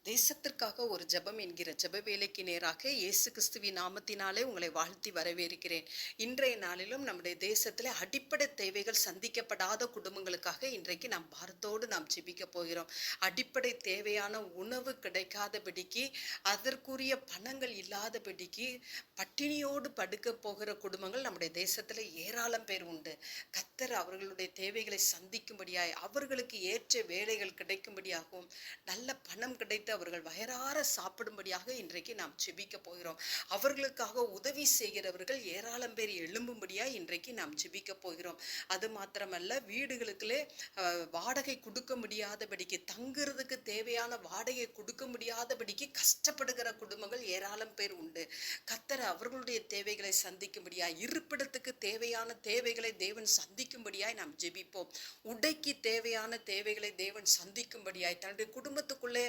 தேசத்திற்காக ஒரு ஜெபம் என்கிற ஜெப வேலைக்கு நேராக இயேசு கிறிஸ்துவின் நாமத்தினாலே உங்களை வாழ்த்தி வரவேற்கிறேன். இன்றைய நாளிலும் நம்முடைய தேசத்தில் அடிப்படை தேவைகள் சந்திக்கப்படாத குடும்பங்களுக்காக இன்றைக்கு நாம் பாரத்தோடு நாம் ஜெபிக்க போகிறோம். அடிப்படை தேவையான உணவு கிடைக்காதபடிக்கு, அதற்குரிய பணங்கள் இல்லாதபடிக்கு பட்டினியோடு படுக்க போகிற குடும்பங்கள் நம்முடைய தேசத்தில் ஏராளம் பேர் உண்டு. கர்த்தர் அவர்களுடைய தேவைகளை சந்திக்கும்படியாய், அவர்களுக்கு ஏற்ற வேலைகள் கிடைக்கும்படியாகவும், நல்ல பணம் கிடைத்து அவர்கள் வயறார சாப்பிடும்படியாக இன்றைக்கு நாம் ஜெபிக்க போகிறோம். அவர்களுக்காக உதவி செய்கிறவர்கள் ஏராளம் பேர் எழும்பும்படியாக இன்றைக்கு நாம் ஜெபிக்க போகிறோம். அது மாத்திரமல்ல, வீடுகளுக்குள்ளே வாடகை கொடுக்க முடியாதபடிக்கு, தங்குறதுக்கு தேவையான வாடகை கொடுக்க முடியாதபடிக்கு கஷ்டப்படுகிற குடும்பங்கள் ஏராளம் பேர் உண்டு. கர்த்தர் அவர்களுடைய தேவைகளை சந்திக்கும்படியாய், இருப்பிடத்துக்கு தேவையான தேவைகளை தேவன் சந்திக்கும்படியாய் நாம் ஜெபிப்போம். உடைக்கு தேவையான தேவைகளை தேவன் சந்திக்கும்படியாய், தன்னுடைய குடும்பத்துக்குள்ளே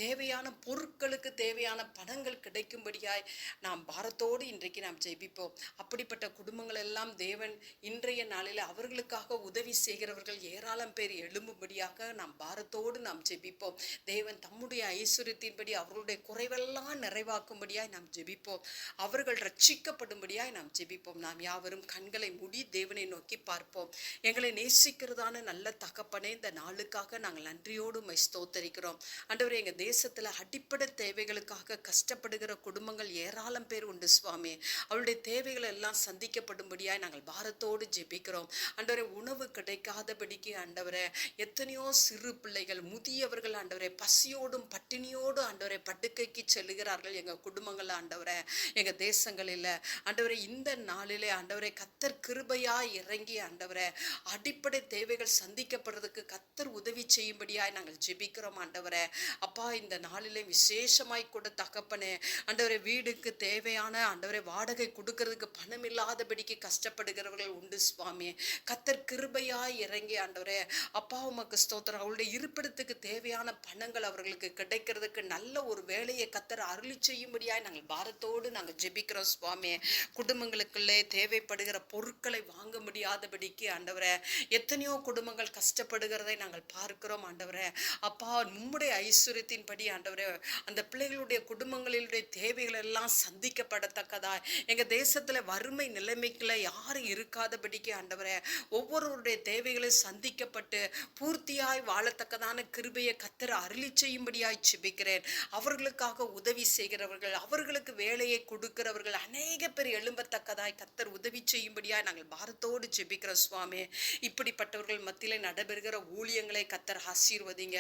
தேவையான பொருட்களுக்கு தேவையான பணங்கள் கிடைக்கும்படியாய் நாம் பாரத்தோடு இன்றைக்கு நாம் ஜெபிப்போம். அப்படிப்பட்ட குடும்பங்கள் எல்லாம் தேவன் இன்றைய நாளில் அவர்களுக்காக உதவி செய்கிறவர்கள் ஏராளம் பேர் எழும்பும்படியாக நாம் பாரத்தோடு நாம் ஜெபிப்போம். தேவன் தம்முடைய ஐஸ்வர்யத்தின்படி அவர்களுடைய குறைவெல்லாம் நிறைவாக்கும்படியாய் நாம் ஜெபிப்போம். அவர்கள் ரட்சிக்கப்படும்படியாய் நாம் ஜெபிப்போம். நாம் யாவரும் கண்களை மூடி தேவனை நோக்கி பார்ப்போம். எங்களை நேசிக்கிறதான நல்ல தகப்பனே, இந்த நாளுக்காக நாங்கள் நன்றியோடு உம்மை ஸ்தோத்தரிக்கிறோம். ஆண்டவரே, எங்கள் தேசத்தில் அடிப்படை தேவைகளுக்காக கஷ்டப்படுகிற குடும்பங்கள் ஏராளம் பேர் உண்டு சுவாமி. அவருடைய தேவைகள் எல்லாம் சந்திக்கப்படும்படியாய் நாங்கள் பாரத்தோடு ஜெபிக்கிறோம். ஆண்டவரே, உணவு கிடைக்காதபடிக்கு ஆண்டவரே, எத்தனையோ சிறு பிள்ளைகள், முதியவர்கள் ஆண்டவரே, பசியோடும் பட்டினியோடும் ஆண்டவரே படுக்கைக்கு செல்லுகிறார்கள் எங்கள் குடும்பங்கள் ஆண்டவரே, எங்கள் தேசங்களில் ஆண்டவரே. இந்த நாளிலே ஆண்டவரே, கர்த்தர் கிருபையாய் இறங்கி ஆண்டவரே, அடிப்படை தேவைகள் சந்திக்கப்படுறதுக்கு கர்த்தர் உதவி செய்யும்படியாய் நாங்கள் ஜெபிக்கிறோம் ஆண்டவரே. அப்பா, இந்த நாளிலே விசேஷமாய் கூட தகப்பனே ஆண்டவரே, வீடுக்கு தேவையான ஆண்டவரே வாடகை கொடுக்கறதுக்கு பணம் இல்லாதபடிக்கு கஷ்டப்படுகிறவர்கள் உண்டு சுவாமி. கர்த்தர் கிருபையாய் இறங்கி ஆண்டவரே, அப்பா உமக்கு ஸ்தோத்திரம். அவருடைய இருப்பிடத்துக்கு தேவையான பணங்கள் அவர்களுக்கு கிடைக்கிறதுக்கு நல்ல ஒரு வேலையை கர்த்தர் அருளி செய்யும்படியாய் நாங்கள் பாரத்தோடு நாங்கள் ஜெபிக்கிறோம் சுவாமி. குடும்பங்களுக்குள்ளே தேவைப்படுகிற பொருட்களை வாங்க முடியாதபடிக்கு ஆண்டவரே, எத்தனையோ குடும்பங்கள் கஷ்டப்படுகிறதை நாங்கள் பார்க்கிறோம் ஆண்டவரே. அப்பா, உம்முடைய ஐஸ்வர்யத்தின்படி ஆண்டவரே, அந்த பிள்ளைகளுடைய குடும்பங்களுடைய தேவைகள் எல்லாம் சந்திக்கப்படத்தக்கதா, எங்க தேசத்துல வறுமை நிலைமைக்குள்ள யாரும் இருக்காதபடிக்கு ஆண்டவரே, ஒவ்வொருவருடைய தேவைகளை சந்திக்கப்பட்டு பூர்த்தியாய் வாழத்தக்கதான கிருபையை கர்த்தர் அருளி செய்யும்படியாய் ஜெபிக்கிறேன். அவர்களுக்காக உதவி செய்கிறவர்கள், அவர்களுக்கு வேலையை கொடுக்கிறவர்கள் அநேக பேர் எழும்பத்தக்கதாய் கர்த்தர் உதவி செய்யும்படியாய் நாங்கள் பாரத்தோடு ஜெபிக்கிறோம் சுவாமி. இப்படிப்பட்டவர்கள் மத்தியிலே நடைபெறுகிற ஊழியங்களை கர்த்தர் ஆசீர்வதிங்க.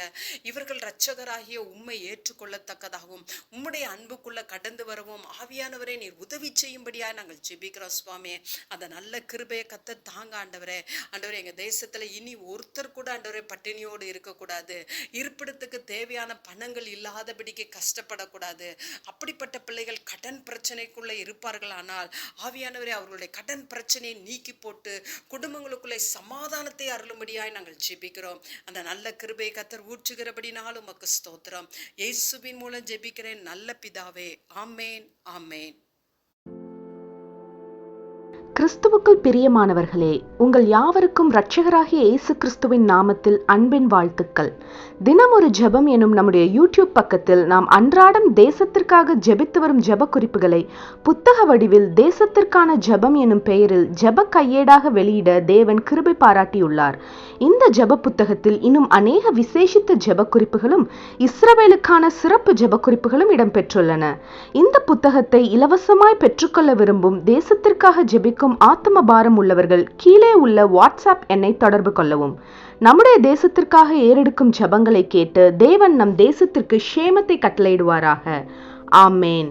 இவர்கள் இரட்சகராகிய உம்மை ஏற்றுக்கொள்ளத்தக்கதாகவும், உம்முடைய அன்புக்குள்ள கடந்து வரவும் ஆவியானவரே நீர் உதவி செய்யும்படியா நாங்கள் ஜெபிக்கிறோம் சுவாமி. அந்த நல்ல கிருபையை கர்த்தர் தாங்க ஆண்டவரே. ஆண்டவரே, எங்க தேசத்துல இனி ஒருத்தர் கூட ஆண்டவரே பட்டினியோடு இருக்கக்கூடாது. இருப்பிடத்துக்கு தேவையான பணங்கள் இல்லாதபடிக்கு கஷ்டப்படக்கூடாது. அப்படிப்பட்ட பிள்ளைகள் கடன் பிரச்சனைக்குள்ள இருப்பார்கள். ஆனால் ஆவியானவரே, அவர்களுடைய கடன் பிரச்சனையை நீக்கி போட்டு குடும்பங்களுக்குள்ளே சமாதானத்தை அருளும்படியாய் நாங்கள் ஜெபிக்கிறோம். அந்த நல்ல கிருபையை கர்த்தர் ஊற்றுகிறபடினாலும் உமக்கு ஸ்தோத்திரம். இயேசுவின் மூலம் ஜெபிக்கிறேன் நல்ல பிதாவே. ஆமேன், ஆமேன். கிறிஸ்துவுக்குள் பிரியமானவர்களே, உங்கள் யாவருக்கும் இரட்சகராகிய இயேசு கிறிஸ்துவின் நாமத்தில் அன்பின் வாழ்த்துக்கள். தினம் ஒரு ஜெபம் எனும் நம்முடைய யூடியூப் பக்கத்தில் நாம் அன்றாடம் தேசத்திற்காக ஜெபித்து வரும் ஜெப குறிப்புகளை புத்தக வடிவில் தேசத்திற்கான ஜெபம் எனும் பெயரில் ஜெப கையேடாக வெளியிட தேவன் கிருபை பாராட்டியுள்ளார். இந்த ஜெப புத்தகத்தில் இன்னும் அநேக விசேஷித்த ஜெப குறிப்புகளும் இஸ்ரவேலுக்கான சிறப்பு ஜெப குறிப்புகளும் இடம்பெற்றுள்ளன. இந்த புத்தகத்தை இலவசமாய் பெற்றுக்கொள்ள விரும்பும் தேசத்திற்காக ஜெபிக்கும் ஆத்ம பாரம் உள்ளவர்கள் கீழே உள்ள வாட்ஸ்அப் எண்ணை தொடர்பு கொள்ளவும். நம்முடைய தேசத்திற்காக ஏறெடுக்கும் ஜெபங்களை கேட்டு தேவன் நம் தேசத்திற்கு க்ஷேமத்தை கட்டளையிடுவாராக. ஆமேன்.